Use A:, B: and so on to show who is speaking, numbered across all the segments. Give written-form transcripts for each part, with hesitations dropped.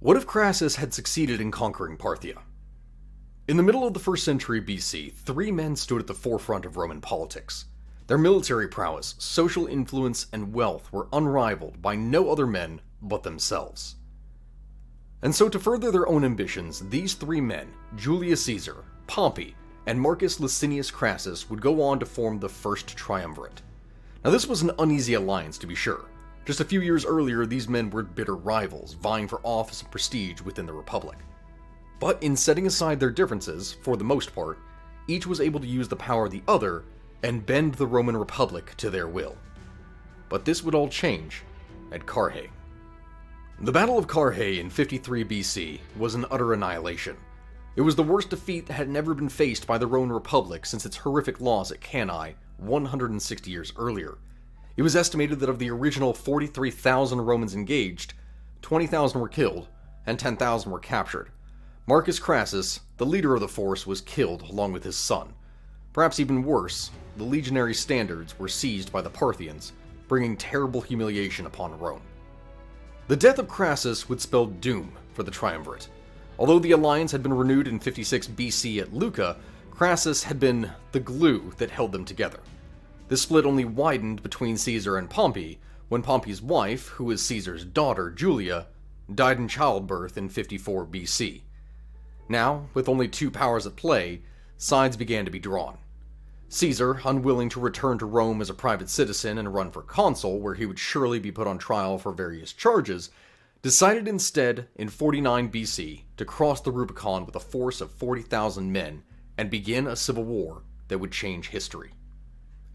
A: What if Crassus had succeeded in conquering Parthia? In the middle of the 1st century BC, three men stood at the forefront of Roman politics. Their military prowess, social influence, and wealth were unrivaled by no other men but themselves. And so to further their own ambitions, these three men, Julius Caesar, Pompey, and Marcus Licinius Crassus, would go on to form the First Triumvirate. Now this was an uneasy alliance, to be sure. Just a few years earlier, these men were bitter rivals, vying for office and prestige within the Republic. But in setting aside their differences, for the most part, each was able to use the power of the other and bend the Roman Republic to their will. But this would all change at Carrhae. The Battle of Carrhae in 53 BC was an utter annihilation. It was the worst defeat that had never been faced by the Roman Republic since its horrific loss at Cannae 160 years earlier. It was estimated that of the original 43,000 Romans engaged, 20,000 were killed and 10,000 were captured. Marcus Crassus, the leader of the force, was killed along with his son. Perhaps even worse, the legionary standards were seized by the Parthians, bringing terrible humiliation upon Rome. The death of Crassus would spell doom for the Triumvirate. Although the alliance had been renewed in 56 BC at Lucca, Crassus had been the glue that held them together. This split only widened between Caesar and Pompey when Pompey's wife, who was Caesar's daughter, Julia, died in childbirth in 54 BC. Now, with only two powers at play, sides began to be drawn. Caesar, unwilling to return to Rome as a private citizen and run for consul, where he would surely be put on trial for various charges, decided instead, in 49 BC, to cross the Rubicon with a force of 40,000 men and begin a civil war that would change history.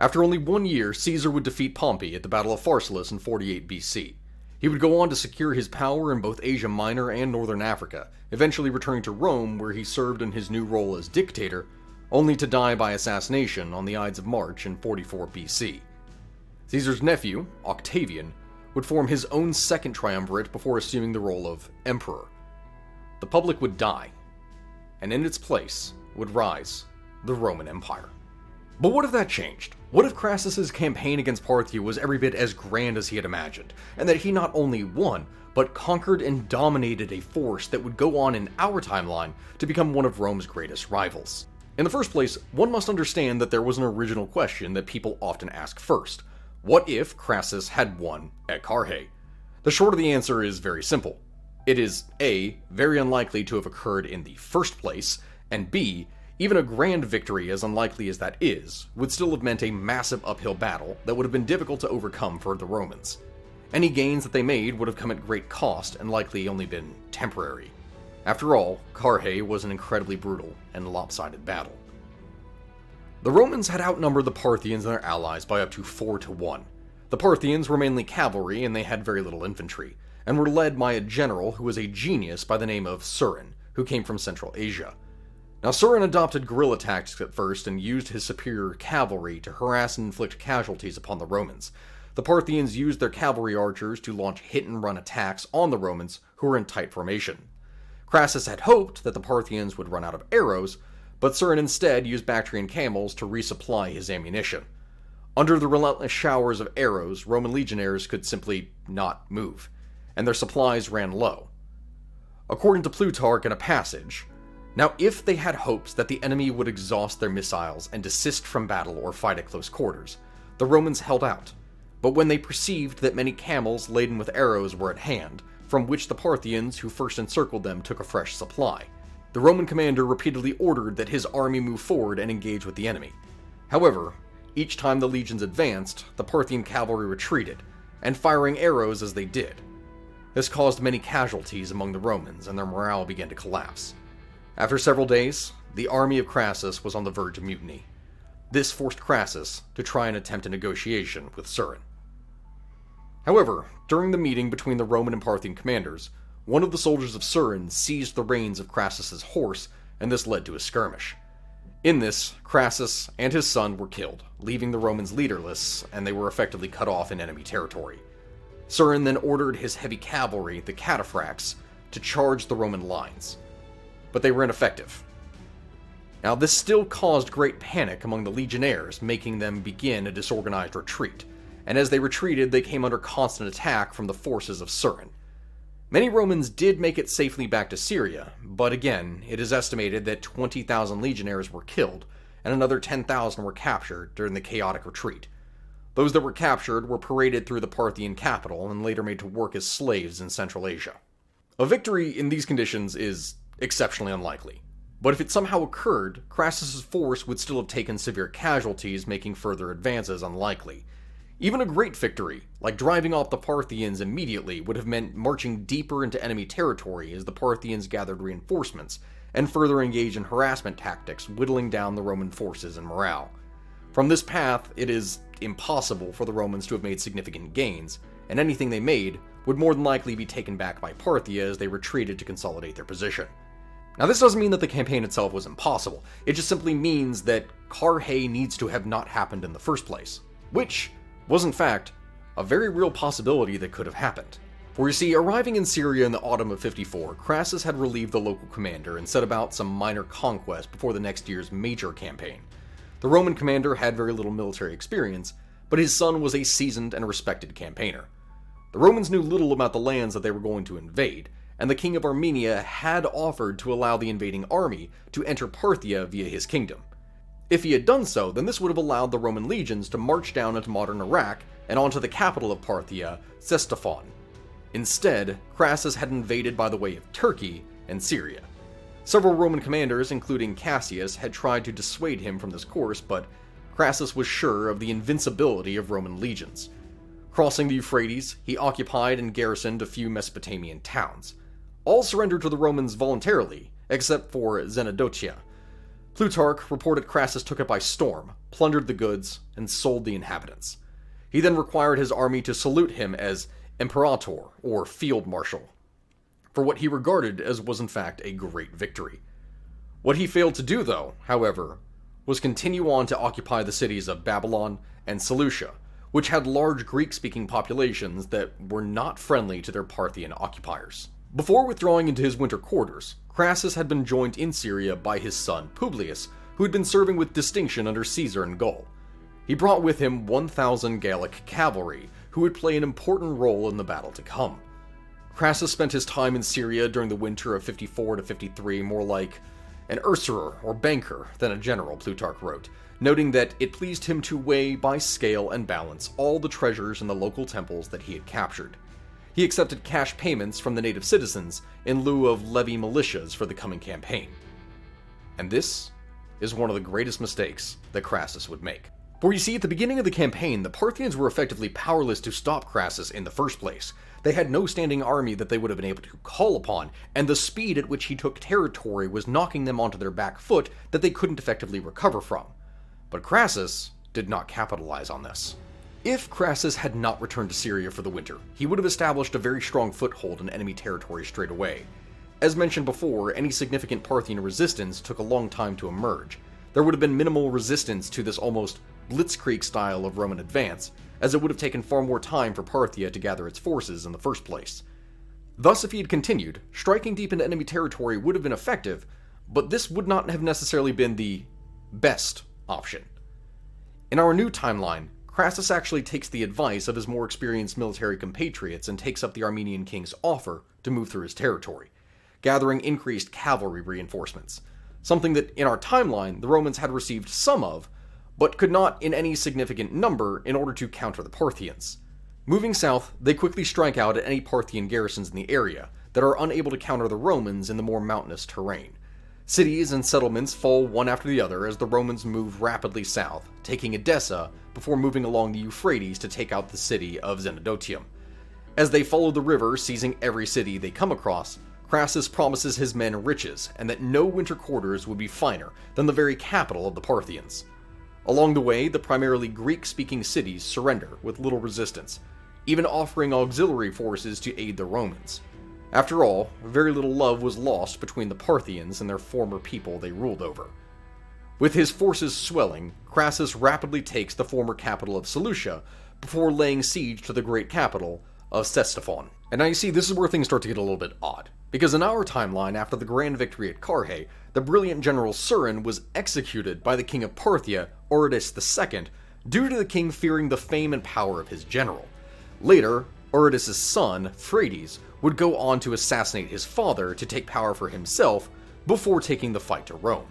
A: After only 1 year, Caesar would defeat Pompey at the Battle of Pharsalus in 48 BC. He would go on to secure his power in both Asia Minor and Northern Africa, eventually returning to Rome where he served in his new role as dictator, only to die by assassination on the Ides of March in 44 BC. Caesar's nephew, Octavian, would form his own second triumvirate before assuming the role of emperor. The public would die, and in its place would rise the Roman Empire. But what if that changed? What if Crassus's campaign against Parthia was every bit as grand as he had imagined, and that he not only won, but conquered and dominated a force that would go on in our timeline to become one of Rome's greatest rivals? In the first place, one must understand that there was an original question that people often ask first. What if Crassus had won at Carrhae? The short of the answer is very simple. It is A, very unlikely to have occurred in the first place, and B, even a grand victory, as unlikely as that is, would still have meant a massive uphill battle that would have been difficult to overcome for the Romans. Any gains that they made would have come at great cost and likely only been temporary. After all, Carrhae was an incredibly brutal and lopsided battle. The Romans had outnumbered the Parthians and their allies by up to 4-1. The Parthians were mainly cavalry and they had very little infantry, and were led by a general who was a genius by the name of Surin, who came from Central Asia. Now, Surin adopted guerrilla tactics at first and used his superior cavalry to harass and inflict casualties upon the Romans. The Parthians used their cavalry archers to launch hit-and-run attacks on the Romans, who were in tight formation. Crassus had hoped that the Parthians would run out of arrows, but Surin instead used Bactrian camels to resupply his ammunition. Under the relentless showers of arrows, Roman legionaries could simply not move, and their supplies ran low. According to Plutarch in a passage, now, if they had hopes that the enemy would exhaust their missiles and desist from battle or fight at close quarters, the Romans held out. But when they perceived that many camels laden with arrows were at hand, from which the Parthians who first encircled them took a fresh supply, the Roman commander repeatedly ordered that his army move forward and engage with the enemy. However, each time the legions advanced, the Parthian cavalry retreated, and firing arrows as they did. This caused many casualties among the Romans, and their morale began to collapse. After several days, the army of Crassus was on the verge of mutiny. This forced Crassus to try and attempt a negotiation with Surin. However, during the meeting between the Roman and Parthian commanders, one of the soldiers of Surin seized the reins of Crassus's horse, and this led to a skirmish. In this, Crassus and his son were killed, leaving the Romans leaderless, and they were effectively cut off in enemy territory. Surin then ordered his heavy cavalry, the cataphracts, to charge the Roman lines. But they were ineffective. Now, this still caused great panic among the legionnaires, making them begin a disorganized retreat, and as they retreated, they came under constant attack from the forces of Surin. Many Romans did make it safely back to Syria, but again, it is estimated that 20,000 legionaries were killed, and another 10,000 were captured during the chaotic retreat. Those that were captured were paraded through the Parthian capital and later made to work as slaves in Central Asia. A victory in these conditions is exceptionally unlikely, but if it somehow occurred, Crassus's force would still have taken severe casualties, making further advances unlikely. Even a great victory, like driving off the Parthians immediately, would have meant marching deeper into enemy territory as the Parthians gathered reinforcements, and further engaged in harassment tactics, whittling down the Roman forces and morale. From this path, it is impossible for the Romans to have made significant gains, and anything they made would more than likely be taken back by Parthia as they retreated to consolidate their position. Now, this doesn't mean that the campaign itself was impossible, it just simply means that Carrhae needs to have not happened in the first place, which was in fact a very real possibility that could have happened. For you see, arriving in Syria in the autumn of 54, Crassus had relieved the local commander and set about some minor conquest before the next year's major campaign. The Roman commander had very little military experience, but his son was a seasoned and respected campaigner. The Romans knew little about the lands that they were going to invade, and the king of Armenia had offered to allow the invading army to enter Parthia via his kingdom. If he had done so, then this would have allowed the Roman legions to march down into modern Iraq and onto the capital of Parthia, Ctesiphon. Instead, Crassus had invaded by the way of Turkey and Syria. Several Roman commanders, including Cassius, had tried to dissuade him from this course, but Crassus was sure of the invincibility of Roman legions. Crossing the Euphrates, he occupied and garrisoned a few Mesopotamian towns. All surrendered to the Romans voluntarily, except for Zenodotia. Plutarch reported Crassus took it by storm, plundered the goods, and sold the inhabitants. He then required his army to salute him as imperator, or field marshal, for what he regarded as was in fact a great victory. What he failed to do, though, however, was continue on to occupy the cities of Babylon and Seleucia, which had large Greek-speaking populations that were not friendly to their Parthian occupiers. Before withdrawing into his winter quarters, Crassus had been joined in Syria by his son Publius, who had been serving with distinction under Caesar in Gaul. He brought with him 1,000 Gallic cavalry, who would play an important role in the battle to come. Crassus spent his time in Syria during the winter of 54 to 53 more like an usurer or banker than a general, Plutarch wrote, noting that it pleased him to weigh by scale and balance all the treasures in the local temples that he had captured. He accepted cash payments from the native citizens in lieu of levy militias for the coming campaign. And this is one of the greatest mistakes that Crassus would make. For you see, at the beginning of the campaign, the Parthians were effectively powerless to stop Crassus in the first place. They had no standing army that they would have been able to call upon, and the speed at which he took territory was knocking them onto their back foot that they couldn't effectively recover from. But Crassus did not capitalize on this. If Crassus had not returned to Syria for the winter, he would have established a very strong foothold in enemy territory straight away. As mentioned before, any significant Parthian resistance took a long time to emerge. There would have been minimal resistance to this almost blitzkrieg style of Roman advance, as it would have taken far more time for Parthia to gather its forces in the first place. Thus, if he had continued, striking deep into enemy territory would have been effective, but this would not have necessarily been the best option. In our new timeline, Crassus actually takes the advice of his more experienced military compatriots and takes up the Armenian king's offer to move through his territory, gathering increased cavalry reinforcements, something that in our timeline the Romans had received some of, but could not in any significant number in order to counter the Parthians. Moving south, they quickly strike out at any Parthian garrisons in the area that are unable to counter the Romans in the more mountainous terrain. Cities and settlements fall one after the other as the Romans move rapidly south, taking Edessa before moving along the Euphrates to take out the city of Zenodotium. As they follow the river, seizing every city they come across, Crassus promises his men riches and that no winter quarters would be finer than the very capital of the Parthians. Along the way, the primarily Greek-speaking cities surrender with little resistance, even offering auxiliary forces to aid the Romans. After all, very little love was lost between the Parthians and their former people they ruled over. With his forces swelling, Crassus rapidly takes the former capital of Seleucia before laying siege to the great capital of Ctesiphon. And now you see, this is where things start to get a little bit odd, because in our timeline, after the grand victory at Carrhae, the brilliant general Surin was executed by the king of Parthia, Eurytus II, due to the king fearing the fame and power of his general. Later, Eurytus' son, Phraates, would go on to assassinate his father to take power for himself before taking the fight to Rome.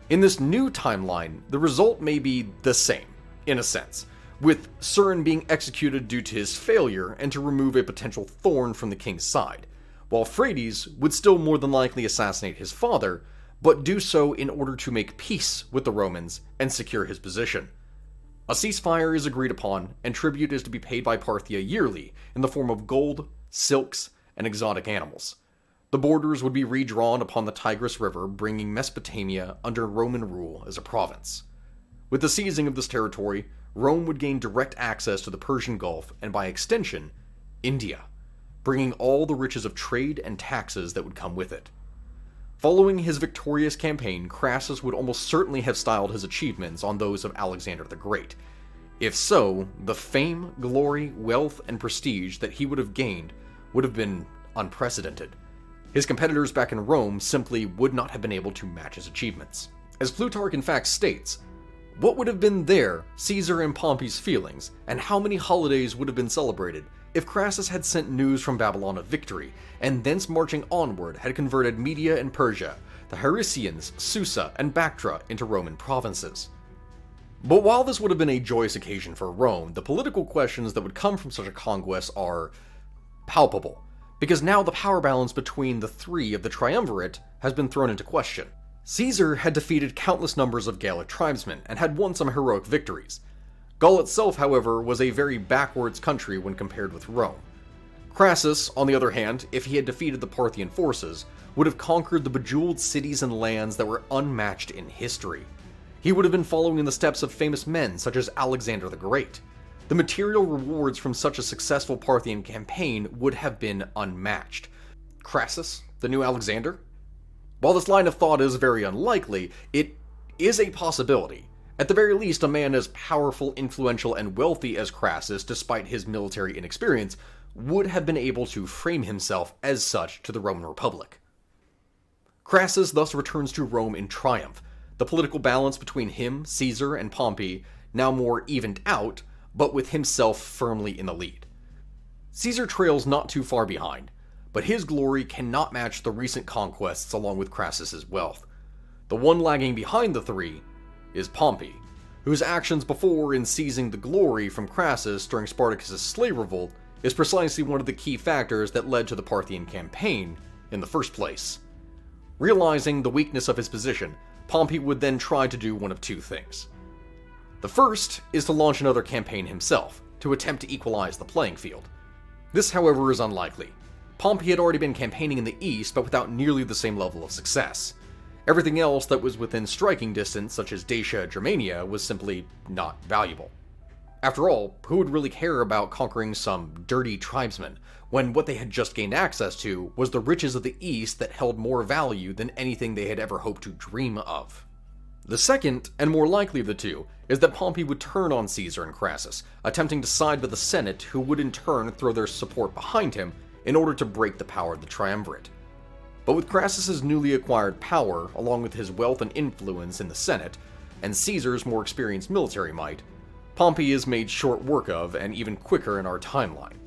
A: In this new timeline, the result may be the same, in a sense, with Surin being executed due to his failure and to remove a potential thorn from the king's side, while Phraates would still more than likely assassinate his father, but do so in order to make peace with the Romans and secure his position. A ceasefire is agreed upon, and tribute is to be paid by Parthia yearly in the form of gold, silks, and exotic animals. The borders would be redrawn upon the Tigris River, bringing Mesopotamia under Roman rule as a province. With the seizing of this territory, Rome would gain direct access to the Persian Gulf and, by extension, India, bringing all the riches of trade and taxes that would come with it. Following his victorious campaign, Crassus would almost certainly have styled his achievements on those of Alexander the Great. If so, the fame, glory, wealth, and prestige that he would have gained would have been unprecedented. His competitors back in Rome simply would not have been able to match his achievements. As Plutarch in fact states, what would have been Caesar and Pompey's feelings, and how many holidays would have been celebrated if Crassus had sent news from Babylon of victory, and thence marching onward had converted Media and Persia, the Hericians, Susa, and Bactria into Roman provinces? But while this would have been a joyous occasion for Rome, the political questions that would come from such a conquest are palpable, because now the power balance between the three of the triumvirate has been thrown into question. Caesar had defeated countless numbers of Gallic tribesmen and had won some heroic victories. Gaul itself, however, was a very backwards country when compared with Rome. Crassus, on the other hand, if he had defeated the Parthian forces, would have conquered the bejeweled cities and lands that were unmatched in history. He would have been following in the steps of famous men such as Alexander the Great. The material rewards from such a successful Parthian campaign would have been unmatched. Crassus, the new Alexander? While this line of thought is very unlikely, it is a possibility. At the very least, a man as powerful, influential, and wealthy as Crassus, despite his military inexperience, would have been able to frame himself as such to the Roman Republic. Crassus thus returns to Rome in triumph, the political balance between him, Caesar, and Pompey now more evened out, but with himself firmly in the lead. Caesar trails not too far behind, but his glory cannot match the recent conquests along with Crassus's wealth. The one lagging behind the three is Pompey, whose actions before in seizing the glory from Crassus during Spartacus' slave revolt is precisely one of the key factors that led to the Parthian campaign in the first place. Realizing the weakness of his position, Pompey would then try to do one of two things. The first is to launch another campaign himself, to attempt to equalize the playing field. This, however, is unlikely. Pompey had already been campaigning in the east, but without nearly the same level of success. Everything else that was within striking distance, such as Dacia, Germania, was simply not valuable. After all, who would really care about conquering some dirty tribesmen, when what they had just gained access to was the riches of the east that held more value than anything they had ever hoped to dream of? The second, and more likely of the two, is that Pompey would turn on Caesar and Crassus, attempting to side with the Senate, who would in turn throw their support behind him in order to break the power of the triumvirate. But with Crassus's newly acquired power, along with his wealth and influence in the Senate, and Caesar's more experienced military might, Pompey is made short work of and even quicker in our timeline.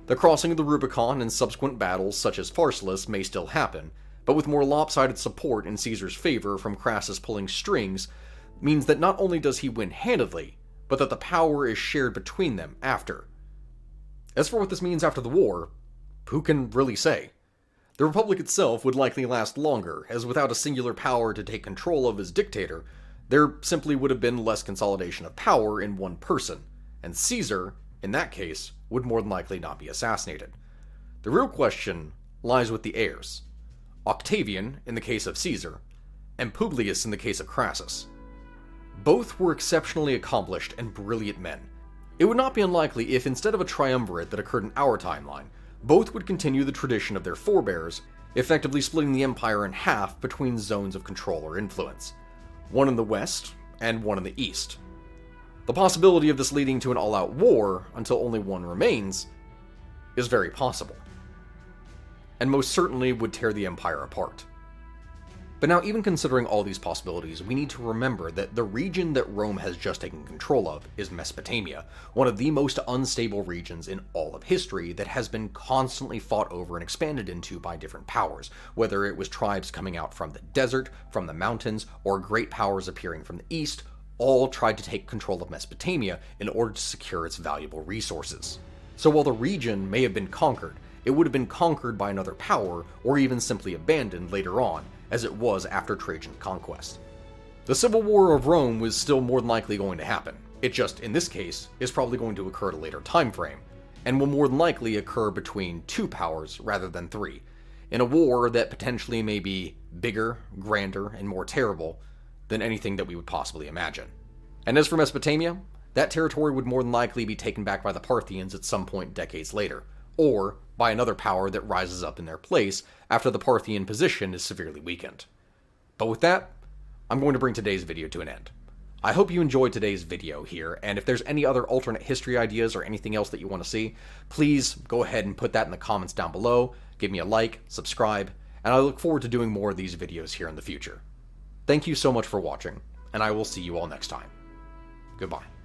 A: The crossing of the Rubicon and subsequent battles such as Pharsalus may still happen, but with more lopsided support in Caesar's favor from Crassus pulling strings, means that not only does he win handedly, but that the power is shared between them after. As for what this means after the war, who can really say? The Republic itself would likely last longer, as without a singular power to take control of as dictator, there simply would have been less consolidation of power in one person, and Caesar, in that case, would more than likely not be assassinated. The real question lies with the heirs. Octavian, in the case of Caesar, and Publius in the case of Crassus. Both were exceptionally accomplished and brilliant men. It would not be unlikely if, instead of a triumvirate that occurred in our timeline, both would continue the tradition of their forebears, effectively splitting the empire in half between zones of control or influence, one in the west and one in the east. The possibility of this leading to an all-out war until only one remains is very possible, and most certainly would tear the empire apart. But now, even considering all these possibilities, we need to remember that the region that Rome has just taken control of is Mesopotamia, one of the most unstable regions in all of history that has been constantly fought over and expanded into by different powers, whether it was tribes coming out from the desert, from the mountains, or great powers appearing from the east. All tried to take control of Mesopotamia in order to secure its valuable resources. So while the region may have been conquered, it would have been conquered by another power, or even simply abandoned later on, as it was after Trajan's conquest. The Civil War of Rome was still more than likely going to happen. It just, in this case, is probably going to occur at a later time frame, and will more than likely occur between two powers rather than three, in a war that potentially may be bigger, grander, and more terrible than anything that we would possibly imagine. And as for Mesopotamia, that territory would more than likely be taken back by the Parthians at some point decades later, or by another power that rises up in their place after the Parthian position is severely weakened. But with that, I'm going to bring today's video to an end. I hope you enjoyed today's video here, and if there's any other alternate history ideas or anything else that you want to see, please go ahead and put that in the comments down below, give me a like, subscribe, and I look forward to doing more of these videos here in the future. Thank you so much for watching, and I will see you all next time. Goodbye.